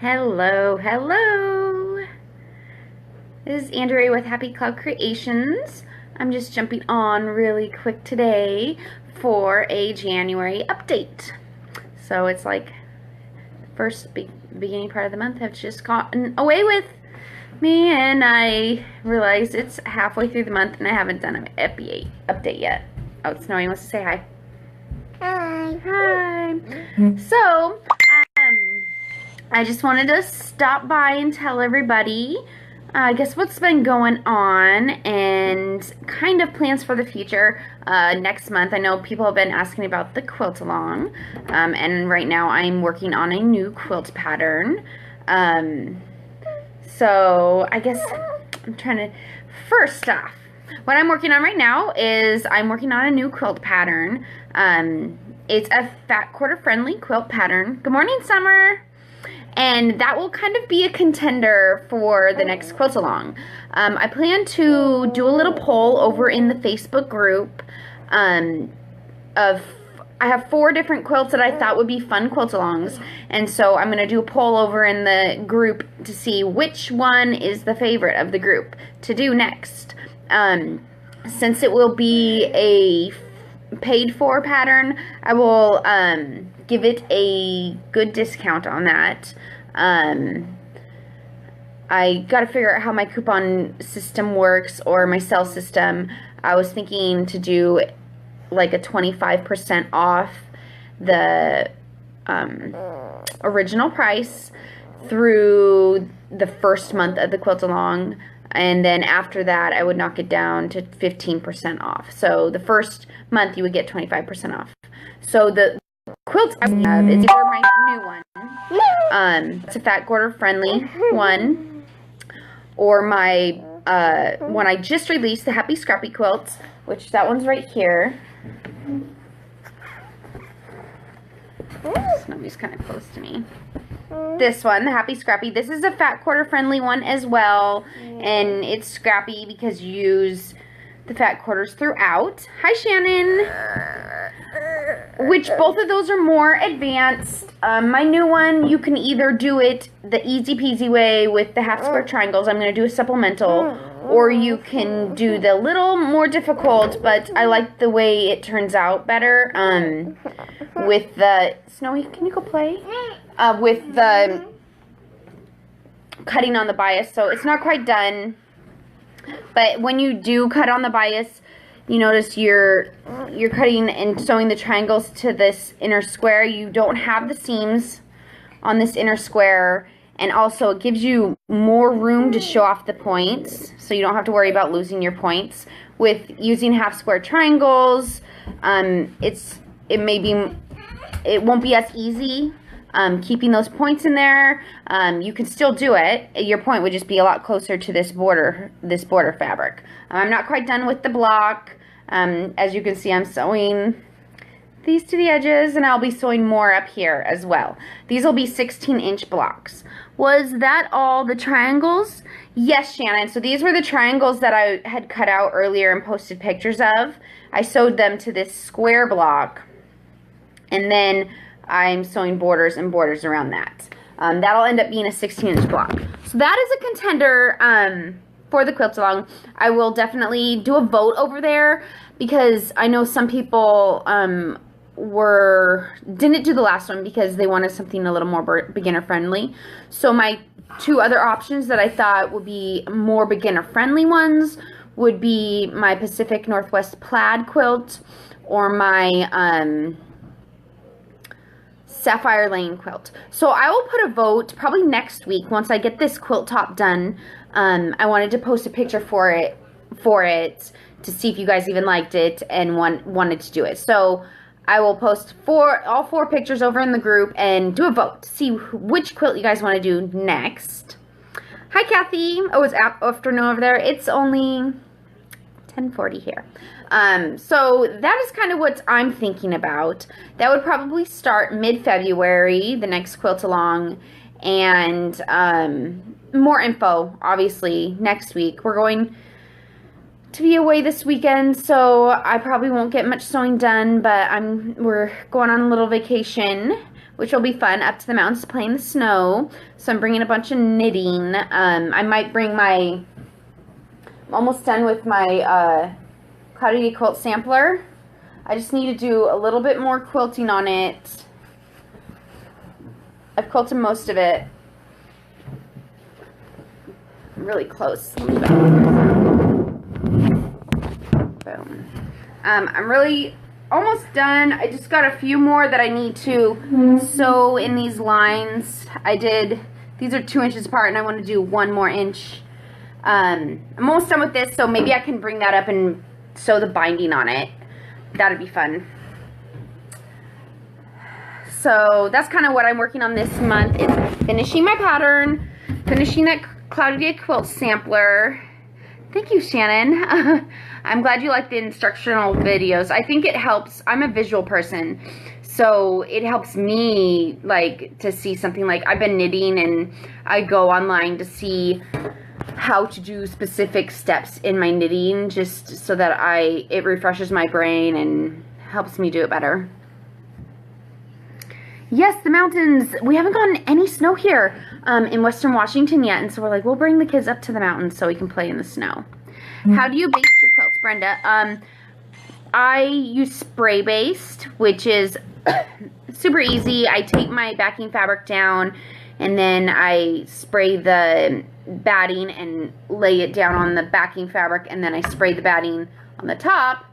Hello, hello. This is Andrea with Happy Cloud Creations. I'm just jumping on really quick today for a January update. So it's like the first beginning part of the month have just gotten away with me, and I realized it's halfway through the month and I haven't done an update yet. Oh, Snowy wants to say hi. Hi. Hi. So, I just wanted to stop by and tell everybody, I guess, what's been going on and kind of plans for the future next month. I know people have been asking about the quilt along, and right now I'm working on a new quilt pattern. So I guess I'm trying to, first off, what I'm working on right now is I'm working on a new quilt pattern. It's a fat quarter friendly quilt pattern. Good morning, Summer. And that will kind of be a contender for the next quilt along. I plan to do a little poll over in the Facebook group I have 4 different quilts that I thought would be fun quilt alongs, and so I'm going to do a poll over in the group to see which one is the favorite of the group to do next. Since it will be a paid for pattern, I will give it a good discount on that. I got to figure out how my coupon system works, or my sell system. I was thinking to do like a 25% off the original price through the first month of the quilt along, and then after that I would knock it down to 15% off. So the first month you would get 25% off. So the quilt I have is either my new one, it's a fat quarter friendly one, or my one I just released, the Happy Scrappy Quilts, which that one's right here. Snowy's kind of close to me. This one, the Happy Scrappy, this is a fat quarter friendly one as well, and it's scrappy because you use the fat quarters throughout. Hi, Shannon. Which both of those are more advanced. My new one, you can either do it the easy peasy way with the half square triangles. I'm going to do a supplemental. Or you can do the little more difficult, but I like the way it turns out better. With the Snowy, can you go play? With the cutting on the bias, so it's not quite done. But when you do cut on the bias, you notice you're cutting and sewing the triangles to this inner square. You don't have the seams on this inner square. And also it gives you more room to show off the points, so you don't have to worry about losing your points. With using half square triangles, it won't be as easy keeping those points in there. You can still do it. Your point would just be a lot closer to this border fabric. I'm not quite done with the block. As you can see, I'm sewing these to the edges, and I'll be sewing more up here as well. These will be 16-inch blocks. Was that all the triangles? Yes, Shannon. So these were the triangles that I had cut out earlier and posted pictures of. I sewed them to this square block, and then I'm sewing borders and borders around that. That'll end up being a 16-inch block. So that is a contender for the quilt along. I will definitely do a vote over there, because I know some people didn't do the last one because they wanted something a little more beginner friendly. So my 2 other options that I thought would be more beginner friendly ones would be my Pacific Northwest plaid quilt, or my Sapphire Lane quilt. So I will put a vote probably next week once I get this quilt top done. I wanted to post a picture for it to see if you guys even liked it and wanted to do it. So I will post all 4 pictures over in the group and do a vote to see which quilt you guys want to do next. Hi, Kathy. Oh, it's afternoon over there. It's only 10:40 here. So that is kind of what I'm thinking about. That would probably start mid-February, the next quilt along, and more info, obviously, next week. We're going to be away this weekend, so I probably won't get much sewing done, but we're going on a little vacation which will be fun, up to the mountains to play in the snow. So I'm bringing a bunch of knitting. I might bring I'm almost done with my Cloudy quilt sampler. I just need to do a little bit more quilting on it. I've quilted most of it. I'm really close. Boom. I'm really almost done. I just got a few more that I need to sew in these lines. These are 2 inches apart and I want to do 1 more inch. I'm almost done with this, so maybe I can bring that up and sew the binding on it. That'd be fun. So that's kind of what I'm working on this month, is finishing my pattern, finishing that Cloudy Day quilt sampler. Thank you, Shannon. I'm glad you like the instructional videos. I think it helps. I'm a visual person, so it helps me like to see something. Like I've been knitting and I go online to see how to do specific steps in my knitting, just so that it refreshes my brain and helps me do it better. Yes, the mountains. We haven't gotten any snow here in Western Washington yet, and so we're like, we'll bring the kids up to the mountains so we can play in the snow. How do you baste your quilts, Brenda? I use spray baste, which is super easy. I take my backing fabric down, and then I spray the batting and lay it down on the backing fabric, and then I spray the batting on the top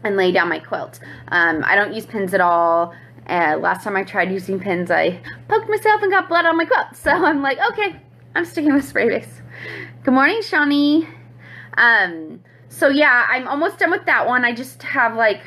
and lay down my quilt. I don't use pins at all. Last time I tried using pins, I poked myself and got blood on my quilt. So I'm like, okay, I'm sticking with spray base. Good morning, Shawnee. So yeah, I'm almost done with that one. I just have like,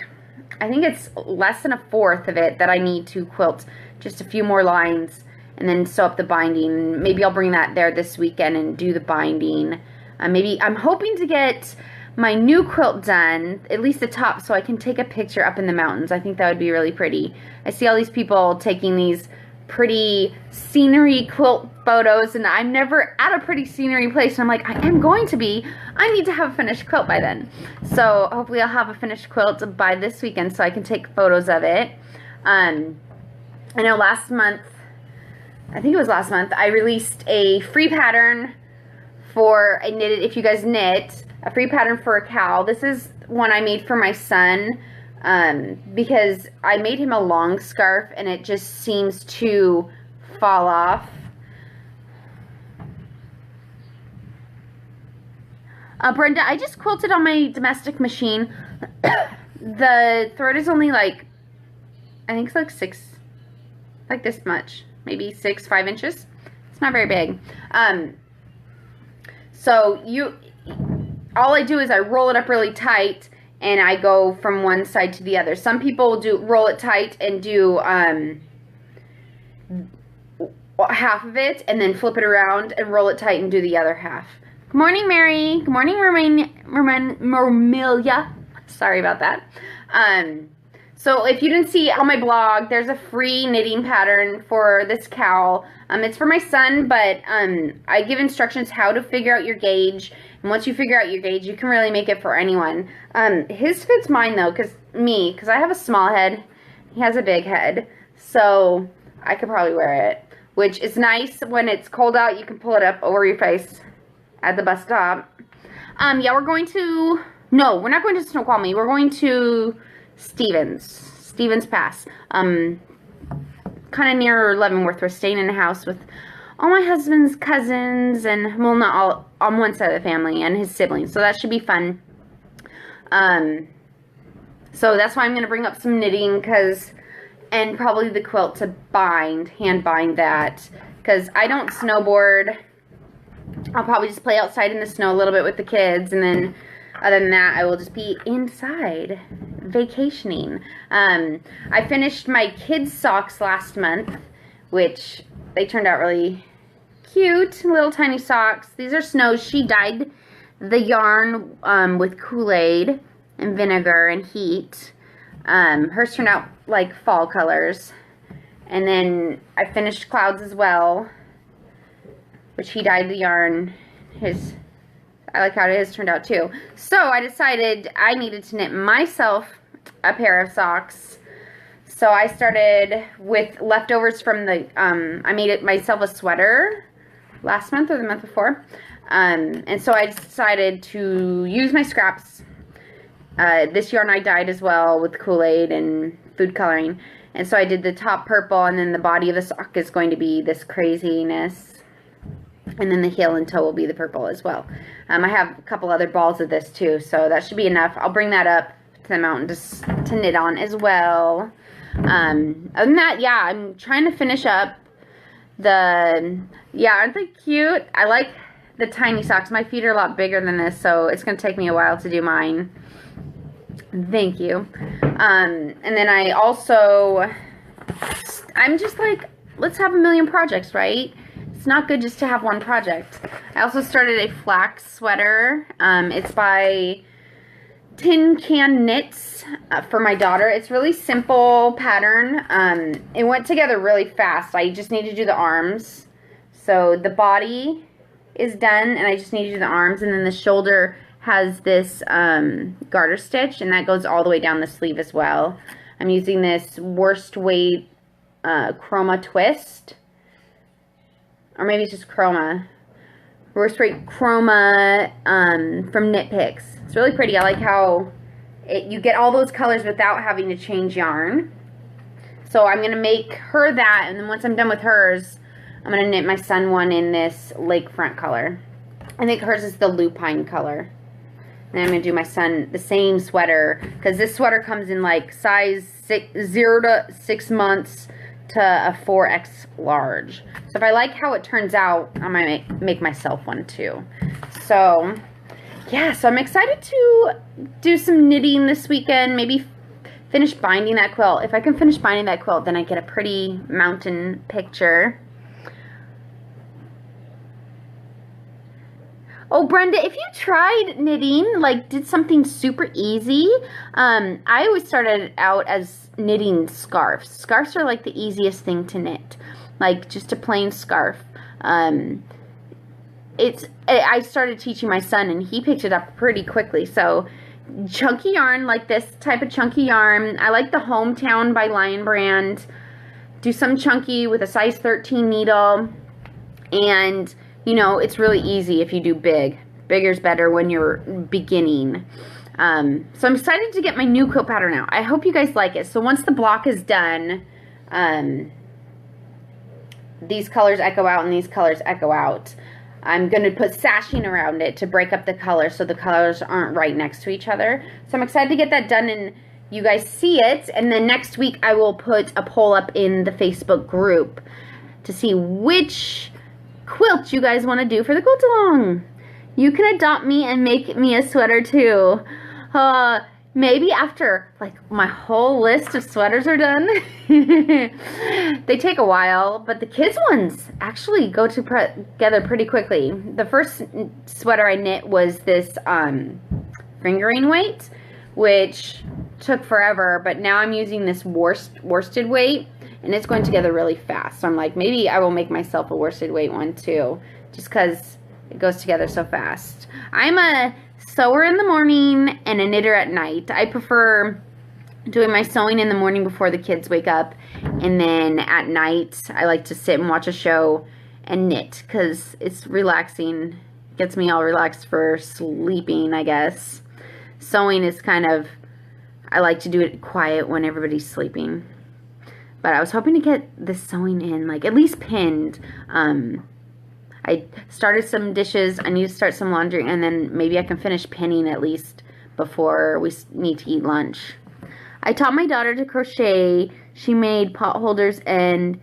I think it's less than 1/4 of it that I need to quilt. Just a few more lines and then sew up the binding. Maybe I'll bring that there this weekend and do the binding. Maybe I'm hoping to get my new quilt done, at least the top, so I can take a picture up in the mountains. I think that would be really pretty. I see all these people taking these pretty scenery quilt photos, and I'm never at a pretty scenery place, and I'm like, I am going to be. I need to have a finished quilt by then. So hopefully I'll have a finished quilt by this weekend so I can take photos of it. I know last month, I think it was last month, I released a free pattern for a knitted, if you guys knit, a free pattern for a cowl. This is one I made for my son because I made him a long scarf and it just seems to fall off. Brenda, I just quilted on my domestic machine. The thread is only like, I think it's like 6, like this much, maybe 5 inches. It's not very big. So all I do is I roll it up really tight and I go from one side to the other. Some people roll it tight and do half of it and then flip it around and roll it tight and do the other half. Good morning, Mary. Good morning, Mermilia. Sorry about that. So if you didn't see on my blog, there's a free knitting pattern for this cowl. It's for my son, but I give instructions how to figure out your gauge. And once you figure out your gauge, you can really make it for anyone. His fits mine, though, because I have a small head. He has a big head. So I could probably wear it, which is nice. When it's cold out, you can pull it up over your face at the bus stop. Yeah, we're going to... No, we're not going to Snoqualmie. We're going to Stevens Pass. Kind of near Leavenworth. We're staying in a house with all my husband's cousins and, well, not all, on one side of the family and his siblings. So that should be fun. So that's why I'm going to bring up some knitting and probably the quilt to hand bind that. Because I don't snowboard. I'll probably just play outside in the snow a little bit with the kids, and then other than that, I will just be inside vacationing. I finished my kids' socks last month, which they turned out really cute, little tiny socks. These are Snow's. She dyed the yarn with Kool-Aid and vinegar and heat. Hers turned out like fall colors. And then I finished Clouds as well, which he dyed the yarn. I like how his turned out too. So I decided I needed to knit myself a pair of socks. So I started with leftovers from the, I made it myself a sweater last month or the month before. And so I decided to use my scraps. This yarn I dyed as well with Kool-Aid and food coloring. And so I did the top purple, and then the body of the sock is going to be this craziness. And then the heel and toe will be the purple as well. I have a couple other balls of this too, so that should be enough. I'll bring that up to the mountain to knit on as well. Other than that, yeah, I'm trying to finish up yeah, aren't they cute? I like the tiny socks. My feet are a lot bigger than this, so it's going to take me a while to do mine. Thank you. And then I'm just like, let's have a million projects, right? It's not good just to have one project. I also started a flax sweater. It's by Tin Can Knits for my daughter. It's really simple pattern. It went together really fast. I just need to do the arms. So the body is done, and I just need to do the arms, and then the shoulder has this garter stitch, and that goes all the way down the sleeve as well. I'm using this Worst Weight Chroma Twist, or maybe it's just Chroma. Worst Weight Chroma from Knit Picks. It's really pretty. I like how you get all those colors without having to change yarn. So I'm going to make her that, and then once I'm done with hers, I'm going to knit my son one in this lakefront color. I think hers is the lupine color. And I'm going to do my son the same sweater, because this sweater comes in like size 0 to 6 months to a 4X large. So if I like how it turns out, I might make myself one too. So yeah, so I'm excited to do some knitting this weekend, maybe finish binding that quilt. If I can finish binding that quilt, then I get a pretty mountain picture. Oh, Brenda, if you tried knitting, like did something super easy, I always started out as knitting scarves. Scarves are like the easiest thing to knit, like just a plain scarf. I started teaching my son, and he picked it up pretty quickly. So chunky yarn, like this type of chunky yarn. I like the Hometown by Lion Brand. Do some chunky with a size 13 needle, and you know, it's really easy if you do big. Bigger's better when you're beginning. So I'm excited to get my new quilt pattern out. I hope you guys like it. So once the block is done, these colors echo out and these colors echo out. I'm going to put sashing around it to break up the colors so the colors aren't right next to each other. So I'm excited to get that done and you guys see it. And then next week I will put a poll up in the Facebook group to see which quilt you guys want to do for the quilt along. You can adopt me and make me a sweater too. Maybe after like my whole list of sweaters are done. They take a while, but the kids ones actually go together pretty quickly. The first sweater I knit was this fingering weight, which took forever, but now I'm using this worsted weight, and it's going together really fast. So I'm like, maybe I will make myself a worsted weight one too, just because it goes together so fast. I'm a sewer in the morning and a knitter at night. I prefer doing my sewing in the morning before the kids wake up, and then at night I like to sit and watch a show and knit because it's relaxing. Gets me all relaxed for sleeping, I guess. Sewing is kind of, I like to do it quiet when everybody's sleeping. But I was hoping to get this sewing in, like at least pinned. I started some dishes. I need to start some laundry, and then maybe I can finish pinning at least before we need to eat lunch. I taught my daughter to crochet. She made pot holders and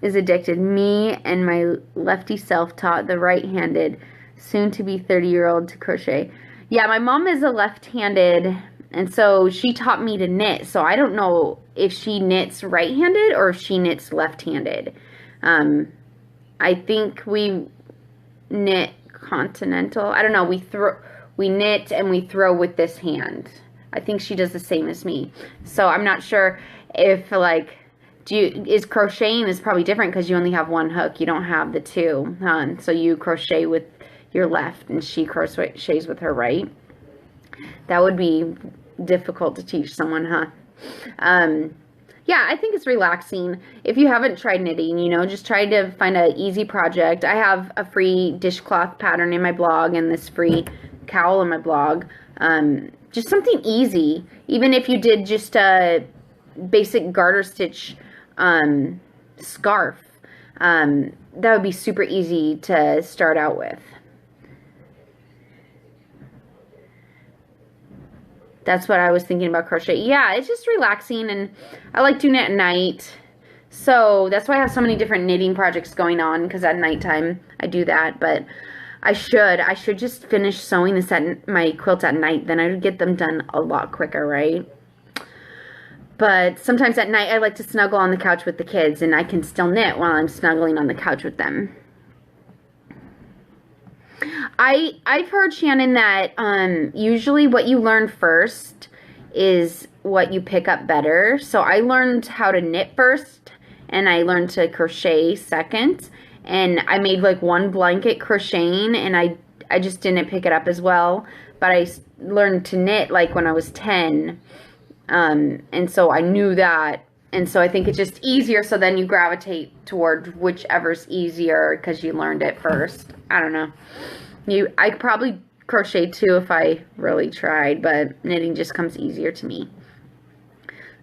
is addicted. Me and my lefty self taught the right-handed, soon-to-be 30-year-old to crochet. Yeah, my mom is a left-handed, and so she taught me to knit. So I don't know if she knits right-handed or if she knits left-handed. I think we knit continental. I don't know. We knit and we throw with this hand. I think she does the same as me. So I'm not sure if like is crocheting is probably different because you only have one hook. You don't have the two. So you crochet with your left and she crochets with her right. That would be difficult to teach someone, huh? Yeah, I think it's relaxing. If you haven't tried knitting, you know, just try to find an easy project. I have a free dishcloth pattern in my blog and this free cowl in my blog. Just something easy. Even if you did just a basic garter stitch scarf, that would be super easy to start out with. That's what I was thinking about crochet. Yeah, it's just relaxing, and I like doing it at night. So that's why I have so many different knitting projects going on, because at nighttime I do that. But I should just finish sewing this my quilts at night. Then I would get them done a lot quicker, right? But sometimes at night I like to snuggle on the couch with the kids, and I can still knit while I'm snuggling on the couch with them. I've heard, Shannon, that usually what you learn first is what you pick up better. So I learned how to knit first, and I learned to crochet second. And I made like one blanket crocheting, and I just didn't pick it up as well. But I learned to knit like when I was 10. And so I knew that. And so I think it's just easier, so then you gravitate toward whichever's easier because you learned it first. I don't know. I could probably crochet too if I really tried, but knitting just comes easier to me.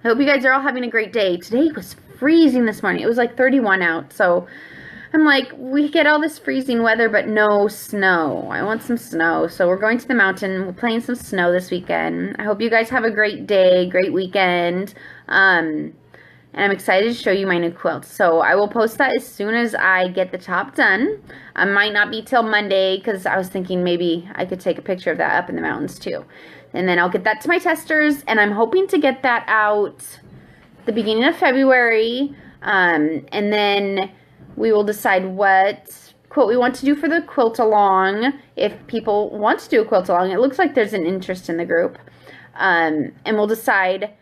I hope you guys are all having a great day. Today was freezing this morning. It was like 31 out, so I'm like, we get all this freezing weather, but no snow. I want some snow, so we're going to the mountain. We're playing some snow this weekend. I hope you guys have a great day, great weekend. And I'm excited to show you my new quilt. So I will post that as soon as I get the top done. I might not be till Monday, because I was thinking maybe I could take a picture of that up in the mountains too. And then I'll get that to my testers, and I'm hoping to get that out the beginning of February. And then we will decide what quilt we want to do for the quilt along, if people want to do a quilt along. It looks like there's an interest in the group. And we'll decide,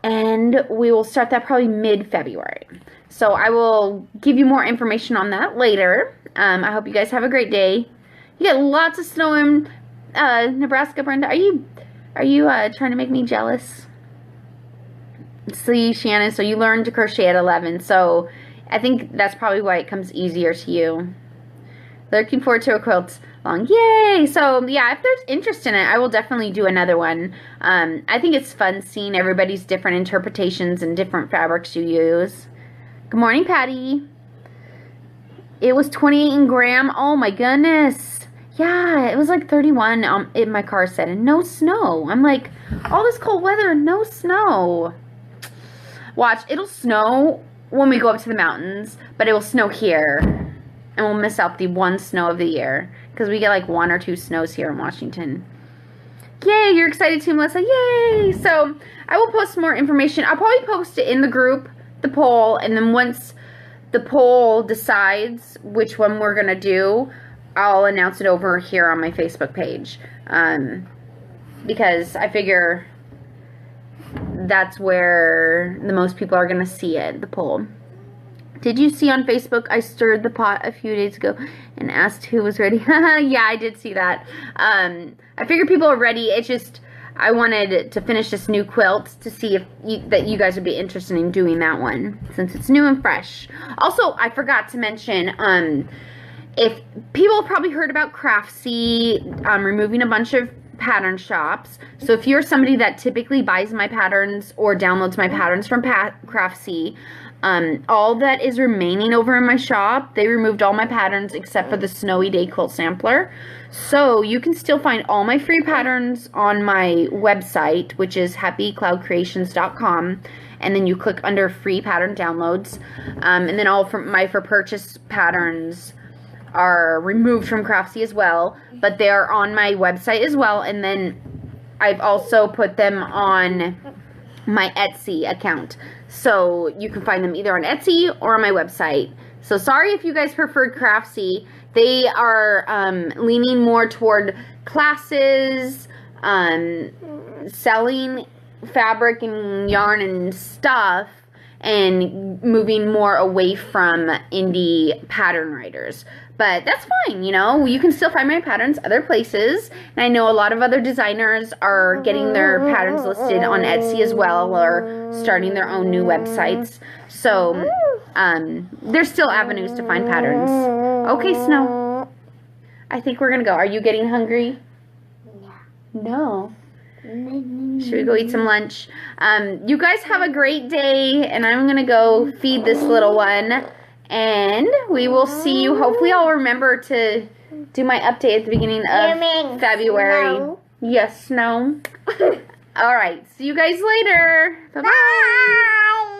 and we will start that probably mid-February. So I will give you more information on that later. I hope you guys have a great day. You get lots of snow in Nebraska, Brenda. Are you trying to make me jealous? See, Shannon, so you learned to crochet at 11, so I think that's probably why it comes easier to you. Looking forward to a quilt along. Yay! So, yeah, if there's interest in it, I will definitely do another one. I think it's fun seeing everybody's different interpretations and different fabrics you use. Good morning, Patty. It was 28 in Graham. Oh, my goodness. Yeah, it was like 31 in my car said, and no snow. I'm like, all this cold weather and no snow. Watch, it'll snow when we go up to the mountains, but it will snow here. And we'll miss out the one snow of the year, because we get like 1 or 2 snows here in Washington. Yay, you're excited too, Melissa. Yay! So I will post more information. I'll probably post it in the group, the poll, and then once the poll decides which one we're going to do, I'll announce it over here on my Facebook page. Because I figure that's where the most people are going to see it, the poll. Did you see on Facebook I stirred the pot a few days ago and asked who was ready? Yeah, I did see that. I figured people are ready. It's just I wanted to finish this new quilt to see if you guys would be interested in doing that one, since it's new and fresh. Also, I forgot to mention, if people have probably heard about Craftsy removing a bunch of pattern shops. So if you're somebody that typically buys my patterns or downloads my patterns from Craftsy, all that is remaining over in my shop, they removed all my patterns except for the Snowy Day Quilt Sampler. So you can still find all my free patterns on my website, which is happycloudcreations.com, and then you click under free pattern downloads, and then all from my for purchase patterns are removed from Craftsy as well, but they are on my website as well. And then I've also put them on my Etsy account, so you can find them either on Etsy or on my website. So sorry if you guys preferred Craftsy. They are leaning more toward classes, selling fabric and yarn and stuff, and moving more away from indie pattern writers. But that's fine, you know. You can still find my patterns other places. And I know a lot of other designers are getting their patterns listed on Etsy as well, or starting their own new websites. So there's still avenues to find patterns. Okay, Snow. I think we're going to go. Are you getting hungry? No. Should we go eat some lunch? You guys have a great day, and I'm going to go feed this little one. And we will see you. Hopefully I'll remember to do my update at the beginning of February. Snow? Yes, Snow. All right. See you guys later. Bye-bye. Bye.